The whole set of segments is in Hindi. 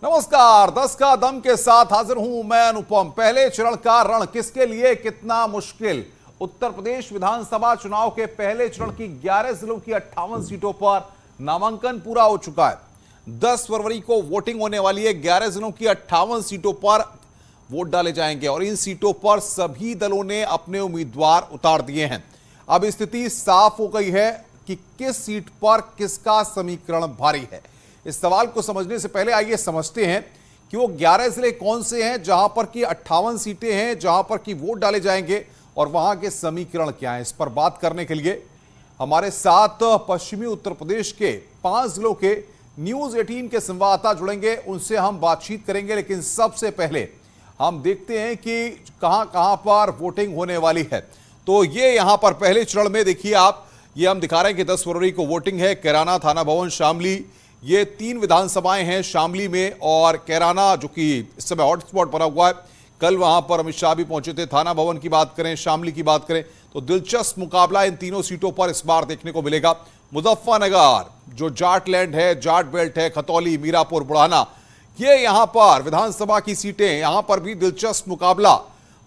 नमस्कार। 10 का दम के साथ हाजिर हूं मैं अनुपम। पहले चरण का रण किसके लिए कितना मुश्किल। उत्तर प्रदेश विधानसभा चुनाव के पहले चरण की 11 जिलों की 58 सीटों पर नामांकन पूरा हो चुका है। 10 फरवरी को वोटिंग होने वाली है। 11 जिलों की 58 सीटों पर वोट डाले जाएंगे और इन सीटों पर सभी दलों ने अपने उम्मीदवार उतार दिए हैं। अब स्थिति साफ हो गई है कि किस सीट पर किसका समीकरण भारी है। इस सवाल को समझने से पहले आइए समझते हैं कि वो 11 जिले कौन से हैं जहां पर की 58 सीटें हैं जहां पर की वोट डाले जाएंगे और वहां के समीकरण क्या हैं। इस पर बात करने के लिए हमारे साथ पश्चिमी उत्तर प्रदेश के 5 जिलों के न्यूज 18 के संवाददाता जुड़ेंगे, उनसे हम बातचीत करेंगे। लेकिन सबसे पहले हम देखते हैं कि कहां कहां पर वोटिंग होने वाली है। तो ये यहां पर पहले चरण में देखिए आप, ये हम दिखा रहे हैं कि 10 फरवरी को वोटिंग है। कैराना, थाना भवन, शामली, ये 3 विधानसभाएं हैं शामली में और कैराना जो कि इस समय हॉटस्पॉट बना हुआ है। कल वहां पर अमित शाह भी पहुंचे थे। थाना भवन की बात करें, शामली की बात करें तो दिलचस्प मुकाबला इन तीनों सीटों पर इस बार देखने को मिलेगा। मुजफ्फरनगर जो जाट लैंड है, जाट बेल्ट है, खतौली, मीरापुर, बुढ़ाना, ये यहां पर विधानसभा की सीटें, यहां पर भी दिलचस्प मुकाबला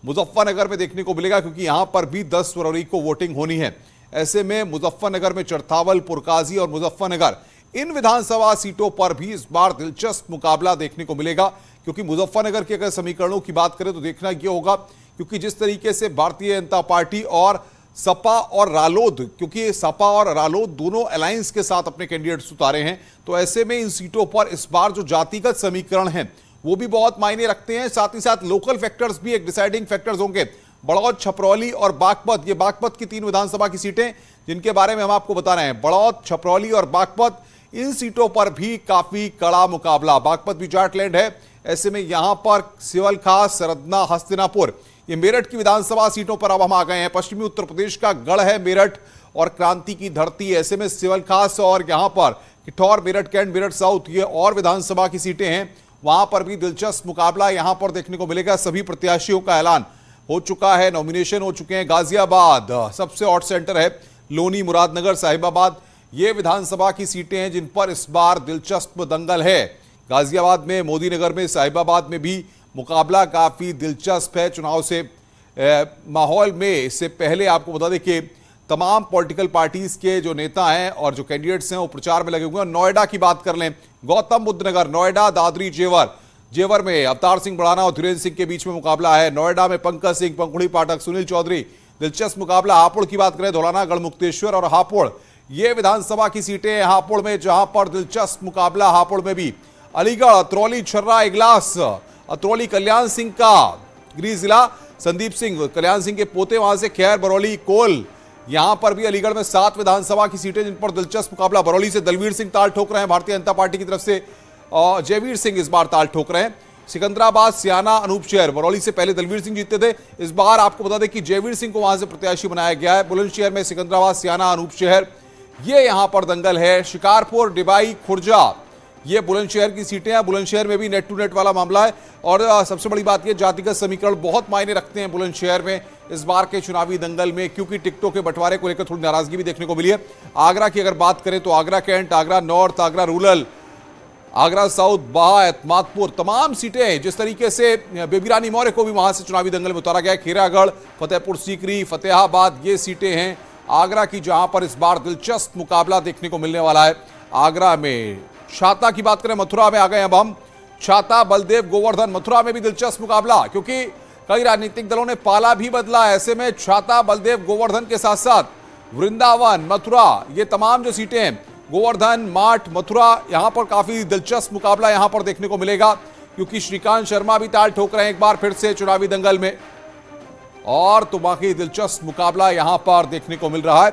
मुजफ्फरनगर में देखने को मिलेगा क्योंकि यहां पर भी 10 फरवरी को वोटिंग होनी है। ऐसे में मुजफ्फरनगर में चरथावल, पुरकाजी और मुजफ्फरनगर, इन विधानसभा सीटों पर भी इस बार दिलचस्प मुकाबला देखने को मिलेगा। क्योंकि मुजफ्फरनगर के अगर समीकरणों की बात करें तो देखना यह होगा क्योंकि जिस तरीके से भारतीय जनता पार्टी और सपा और रालोद, क्योंकि सपा और रालोद दोनों अलायंस के साथ अपने कैंडिडेट्स उतारे हैं, तो ऐसे में इन सीटों पर इस बार जो जातिगत समीकरण हैं वो भी बहुत मायने रखते हैं। साथ ही साथ लोकल फैक्टर्स भी एक डिसाइडिंग फैक्टर्स होंगे। बड़ौद, छपरौली और बागपत, ये बागपत की 3 विधानसभा की सीटें जिनके बारे में हम आपको बता रहे हैं। बड़ौद, छपरौली और बागपत, इन सीटों पर भी काफी कड़ा मुकाबला। बागपत भी जाटलैंड है, ऐसे में यहां पर सिवल खास, सरदना, हस्तिनापुर, ये मेरठ की विधानसभा सीटों पर अब हम आ गए हैं। पश्चिमी उत्तर प्रदेश का गढ़ है मेरठ और क्रांति की धरती। ऐसे में सिवल खास और यहां पर किठौर, मेरठ कैंट, मेरठ साउथ, ये और विधानसभा की सीटें हैं। वहां पर भी दिलचस्प मुकाबला यहां पर देखने को मिलेगा। सभी प्रत्याशियों का ऐलान हो चुका है, नॉमिनेशन हो चुके हैं। गाजियाबाद सबसे हॉट सेंटर है, लोनी, मुरादनगर, साहिबाबाद, ये विधानसभा की सीटें हैं जिन पर इस बार दिलचस्प दंगल है। गाजियाबाद में, मोदीनगर में, साहिबाबाद में भी मुकाबला काफी दिलचस्प है। चुनाव से माहौल में इससे पहले आपको बता दें कि तमाम पॉलिटिकल पार्टीज के जो नेता हैं और जो कैंडिडेट्स हैं वो प्रचार में लगे हुए हैं। नोएडा की बात कर लें, गौतम बुद्ध नगर, नोएडा, दादरी, जेवर में अवतार सिंह बढ़ाना और धीरेन्द्र सिंह के बीच में मुकाबला है। नोएडा में पंकज सिंह, पंखुड़ी पाठक, सुनील चौधरी, दिलचस्प मुकाबला। हापुड़ की बात करें, धौलाना, गढ़मुक्तेश्वर और हापुड़, ये विधानसभा की सीटें हापुड़ में, जहां पर दिलचस्प मुकाबला हापुड़ में भी। अलीगढ़, अतरौली, छर्रा, इगलास, अतरौली कल्याण सिंह का गृह जिला, संदीप सिंह कल्याण सिंह के पोते, वहां से खैर, बरौली, कोल, यहां पर भी अलीगढ़ में 7 विधानसभा की सीटें जिन पर दिलचस्प मुकाबला। बरौली से दलवीर सिंह ताल ठोक रहे हैं भारतीय जनता पार्टी की तरफ से, और जयवीर सिंह इस बार ताल ठोक रहे हैं। सिकंदराबाद, सियाना, अनूप शहर, बरौली से पहले दलवीर सिंह जीते थे, इस बार आपको बता दें कि जयवीर सिंह को वहां से प्रत्याशी बनाया गया है। बुलंदशहर में सिकंदराबाद, सियाना, अनूप शहर, ये यहां पर दंगल है। शिकारपुर, डिबाई, खुर्जा, ये बुलंदशहर की सीटें हैं। बुलंदशहर में भी नेट टू नेट वाला मामला है और सबसे बड़ी बात यह, जातिगत समीकरण बहुत मायने रखते हैं बुलंदशहर में इस बार के चुनावी दंगल में, क्योंकि टिकटों के बंटवारे को लेकर थोड़ी नाराजगी भी देखने को मिली है। आगरा की अगर बात करें तो Agra cantt, Agra north, Agra rural, Agra south, Bah, Etmadpur, तमाम सीटें, जिस तरीके से बेबी रानी मौर्य को भी वहां से चुनावी दंगल में उतारा गया है। खीरागढ़, फतेहपुर सीकरी, फतेहाबाद, ये सीटें हैं आगरा की जहां पर इस बार दिलचस्प मुकाबला देखने को मिलने वाला है। आगरा में छाता की बात करें, मथुरा में आ गए अब हम, छाता, बलदेव, गोवर्धन, मथुरा में भी दिलचस्प मुकाबला क्योंकि कई राजनीतिक दलों ने पाला भी बदला। ऐसे में छाता, बलदेव, गोवर्धन के साथ साथ वृंदावन, मथुरा, ये तमाम जो सीटें हैं, गोवर्धन, माठ, मथुरा, यहां पर काफी दिलचस्प मुकाबला यहां पर देखने को मिलेगा क्योंकि श्रीकांत शर्मा भी ताल ठोक रहे हैं एक बार फिर से चुनावी दंगल में, और तो बाकी दिलचस्प मुकाबला यहां पर देखने को मिल रहा है।